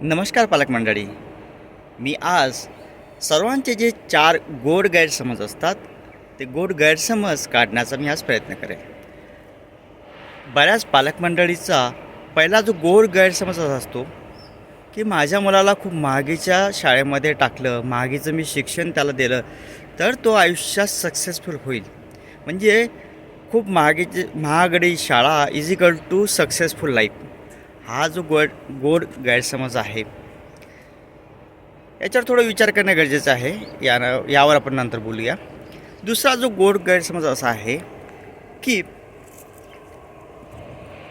नमस्कार पालक मंडळी. मी आज सर्वांचे जे चार गोड गैरसमज असतात ते गोड गैरसमज काढण्याचा मी आज प्रयत्न करेन. बऱ्याच पालक मंडळीचा पहिला जो गोड गैरसमज असा असतो की माझ्या मुलाला खूप महागीच्या शाळेमध्ये टाकलं, महागीचं मी शिक्षण त्याला दिलं तर तो आयुष्यात सक्सेसफुल होईल. म्हणजे खूप महागडी शाळा is equal to successful life. हा जो गोड गैरसमज आहे याच्यावर थोडा विचार करणं गरजेचं आहे. यावर आपण नंतर बोलूया. दुसरा जो गोड गैरसमज असा आहे की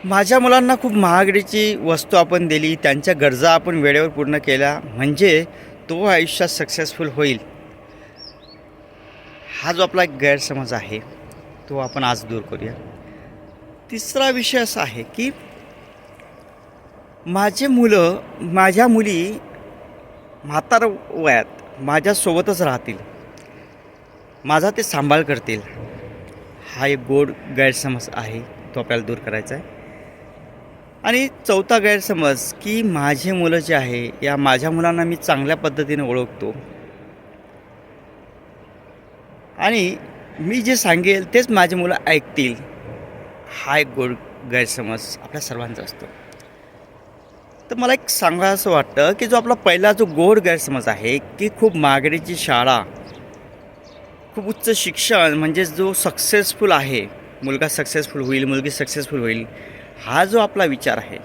माझ्या मुलांना खूप महागडीची वस्तू आपण दिली, त्यांच्या गरजा आपण वेळेवर पूर्ण केल्या म्हणजे तो आयुष्यात सक्सेसफुल होईल. हा जो आपला एक गैरसमज आहे तो आपण आज दूर करूया. तिसरा विषय असा आहे की माझ्या मुली म्हातार वयात माझ्यासोबतच राहतील, माझा ते सांभाळ करतील. हा एक गोड गैरसमज आहे, तो आपल्याला दूर करायचा आहे. आणि चौथा गैरसमज की माझे मुलं जे आहे या माझ्या मुलांना मी चांगल्या पद्धतीने ओळखतो आणि मी जे सांगेल तेच माझी मुलं ऐकतील. हा एक गोड गैरसमज आपल्या सर्वांचा असतो. तर मला एक सांगावं असं वाटतं की जो आपला पहिला जो गोड गैरसमज आहे की खूप महागडीची शाळा, खूप उच्च शिक्षण म्हणजे जो सक्सेसफुल आहे, मुलगा सक्सेसफुल होईल, मुलगी सक्सेसफुल होईल, हा जो आपला विचार आहे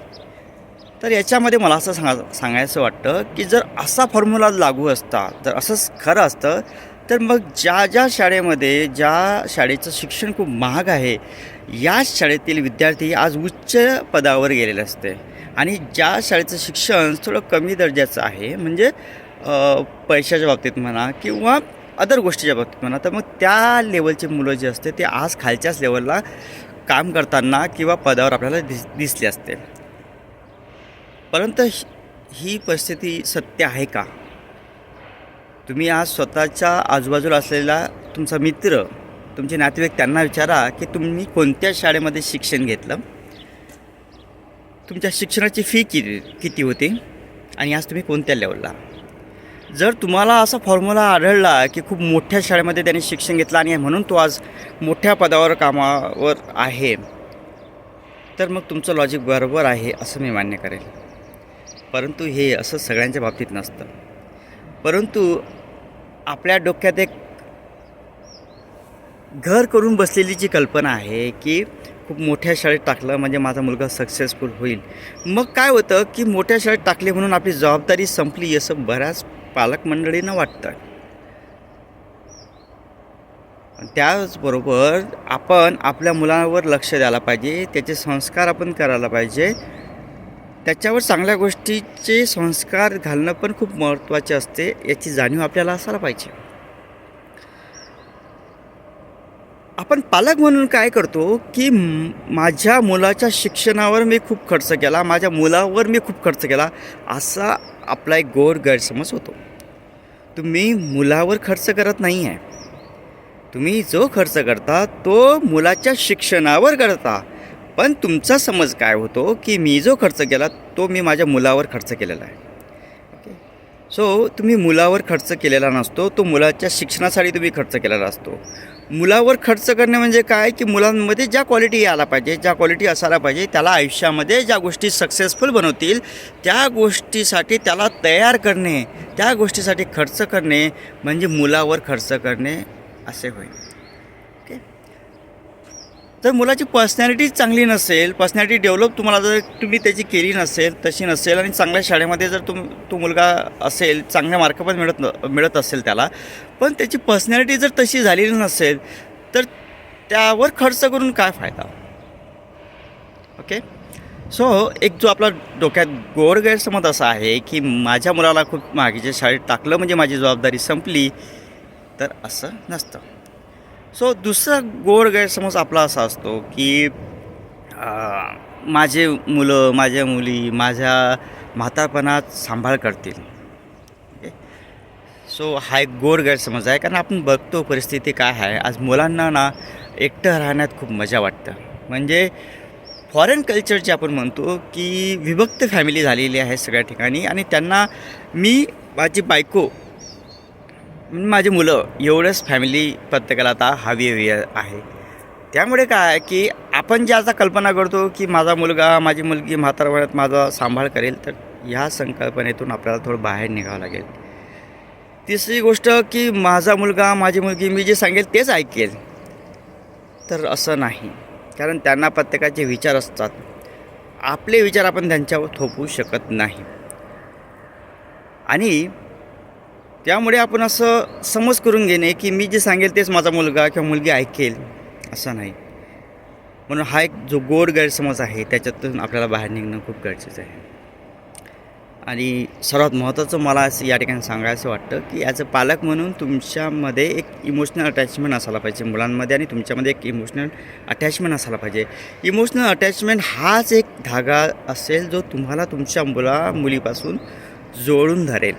तर याच्यामध्ये मला असं सांगायचं वाटतं की जर असा फॉर्म्युला लागू असता, जर असंच खरं असतं तर मग ज्या शाळेचं शिक्षण खूप महाग आहे याच शाळेतील विद्यार्थी आज उच्च पदावर गेलेले असते. आणि ज्या शाळेचं शिक्षण थोडं कमी दर्जाचं आहे म्हणजे पैशाच्या बाबतीत म्हणा किंवा अदर गोष्टीच्या बाबतीत म्हणा, तर मग त्या लेवलचे मुलं जे असते ते आज खालच्याच लेवलला काम करताना किंवा पदावर आपल्याला दिसले असते. परंतु ही परिस्थिती सत्य आहे का? तुम्ही आज स्वतःच्या आजूबाजूला असलेला तुमचा मित्र, तुमचे नातेवाईक त्यांना विचारा की तुम्ही कोणत्या शाळेमध्ये शिक्षण घेतलं, तुमच्या शिक्षणाची फी किती होती आणि आज तुम्ही कोणत्या लेवलला. जर तुम्हाला असा फॉर्म्युला आढळला की खूप मोठ्या शाळेमध्ये त्याने शिक्षण घेतलं आणि म्हणून तो आज मोठ्या पदावर कामावर आहे तर मग तुमचं लॉजिक बरोबर आहे असं मी मान्य करेल. परंतु हे असं सगळ्यांच्या बाबतीत नसतं. परंतु आपल्या डोक्यात एक घर करून बसलेली जी कल्पना आहे की खूप मोठ्या शाळेत टाकलं म्हणजे माझा मुलगा सक्सेसफुल होईल. मग काय होतं की मोठ्या शाळेत टाकले म्हणून आपली जबाबदारी संपली असं बऱ्याच पालक मंडळींना वाटतं. त्याचबरोबर आपण आपल्या मुलावर लक्ष द्यायला पाहिजे, त्याचे संस्कार आपण करायला पाहिजे, त्याच्यावर चांगल्या गोष्टीचे संस्कार घालणं पण खूप महत्त्वाचे असते, याची जाणीव आपल्याला असायला पाहिजे. आपण पालक म्हणून काय करतो की माझ्या मुलाच्या शिक्षणावर मी खूप खर्च केला, माझ्या मुलावर मी खूप खर्च केला, असा आपला एक गोड गैरसमज होतो. तुम्ही मुलावर खर्च करत नाही आहे, तुम्ही जो खर्च करता तो मुलाच्या शिक्षणावर करता. पण तुमचा समज काय होतो की मी जो खर्च केला तो मी माझ्या मुलावर खर्च केलेला आहे. ओके, सो तुम्ही मुलावर खर्च केलेला नसतो, तो मुलाच्या शिक्षणासाठी तुम्ही खर्च केलेला असतो. मुलावर खर्च करणे म्हणजे काय की मुलांमध्ये ज्या क्वालिटी यायला पाहिजे, ज्या क्वालिटी असायला पाहिजे, त्याला आयुष्यामध्ये ज्या गोष्टी सक्सेसफुल बनवतील त्या गोष्टीसाठी त्याला तयार करणे, त्या गोष्टीसाठी खर्च करणे म्हणजे मुलावर खर्च करणे असे होईल. ओके, तर मुलाची पर्सनॅलिटी चांगली नसेल, पर्सनॅलिटी डेव्हलप जर तुम्ही त्याची केली नसेल, तशी नसेल आणि चांगल्या शाळेमध्ये जर तो मुलगा असेल, चांगले मार्क पण मिळत असेल त्याला, पण त्याची पर्सनॅलिटी जर तशी झालेली नसेल तर त्यावर खर्च करून काय फायदा. ओके, सो एक जो आपला डोक्यात गोड गैरसमज असा आहे की माझ्या मुलाला खूप महागीच्या शाळेत टाकलं म्हणजे माझी जबाबदारी संपली, तर असं नसतं. सो दुसरा गोड गैरसमज आपला असा असतो की माझे मुलं, माझ्या मुली माझ्या म्हातारपणात सांभाळ करतील. ओके, सो हा एक गोड गैरसमज आहे. कारण आपण बघतो परिस्थिती काय आहे, आज मुलांना एकटं राहण्यात खूप मजा वाटतं. म्हणजे फॉरेन कल्चर जे आपण म्हणतो की विभक्त फॅमिली झालेली आहे सगळ्या ठिकाणी आणि त्यांना मी माझी बायको माझी मुलं एवढंच फॅमिली प्रत्येकाला आता हवी आहे. त्यामुळे काय आहे की आपण जे आता कल्पना करतो की माझा मुलगा माझी मुलगी म्हातारा वयात माझा सांभाळ करेल, तर ह्या संकल्पनेतून आपल्याला थोडं बाहेर निघावं लागेल. तिसरी गोष्ट की माझा मुलगा माझी मुलगी मी जे सांगेल तेच ऐकेल, तर असं नाही. कारण त्यांना प्रत्येकाचे विचार असतात. आपले विचार आपण त्यांच्यावर थोपवू शकत नाही आणि त्यामुळे आपण असं समज करून घेणे की मी जे सांगेल तेच माझा मुलगा किंवा मुलगी ऐकेल, असं नाही. म्हणून हा एक जो गोड गैरसमज आहे त्याच्यातून आपल्याला बाहेर निघणं खूप गरजेचं आहे. आणि सर्वात महत्त्वाचं मला असं या ठिकाणी सांगायचं वाटतं की ॲज अ पालक म्हणून तुमच्यामध्ये एक इमोशनल अटॅचमेंट असायला पाहिजे मुलांमध्ये आणि तुमच्यामध्ये एक इमोशनल अटॅचमेंट असायला पाहिजे. इमोशनल अटॅचमेंट हाच एक धागा असेल जो तुम्हाला तुमच्या मुलीपासून जोडून धरेल.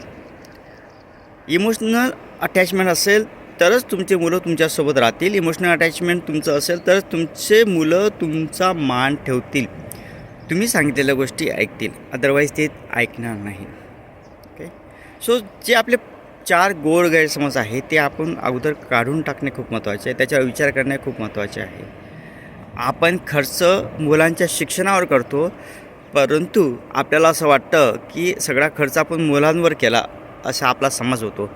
इमोशनल अटॅचमेंट असेल तरच तुमचे मुलं तुमच्यासोबत राहतील. इमोशनल अटॅचमेंट तुमचं असेल तरच तुमचे मुलं तुमचा मान ठेवतील, तुम्ही सांगितलेल्या गोष्टी ऐकतील, अदरवाईज ते ऐकणार नाही. ओके. सो जे आपले 4 गोड गैरसमज आहे ते आपण अगोदर काढून टाकणे खूप महत्त्वाचे आहे. त्याच्यावर विचार करणे खूप महत्त्वाचे आहे. आपण खर्च मुलांच्या शिक्षणावर करतो, परंतु आपल्याला असं वाटतं की सगळा खर्च आपण मुलांवर केला असा आपला समज होतो.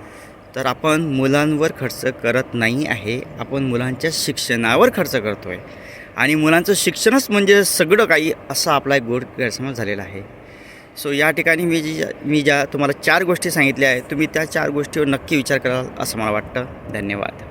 तर आपण मुलांवर खर्च करत नाही आहे, आपण मुलांच्या शिक्षणावर खर्च करतो आहे आणि मुलांचं शिक्षणच म्हणजे सगळं काही असा आपला एक गोड गैरसमज झालेला आहे. सो या ठिकाणी मी ज्या तुम्हाला 4 गोष्टी सांगितल्या आहेत, तुम्ही त्या 4 गोष्टीवर नक्की विचार कराल असं मला वाटतं. धन्यवाद.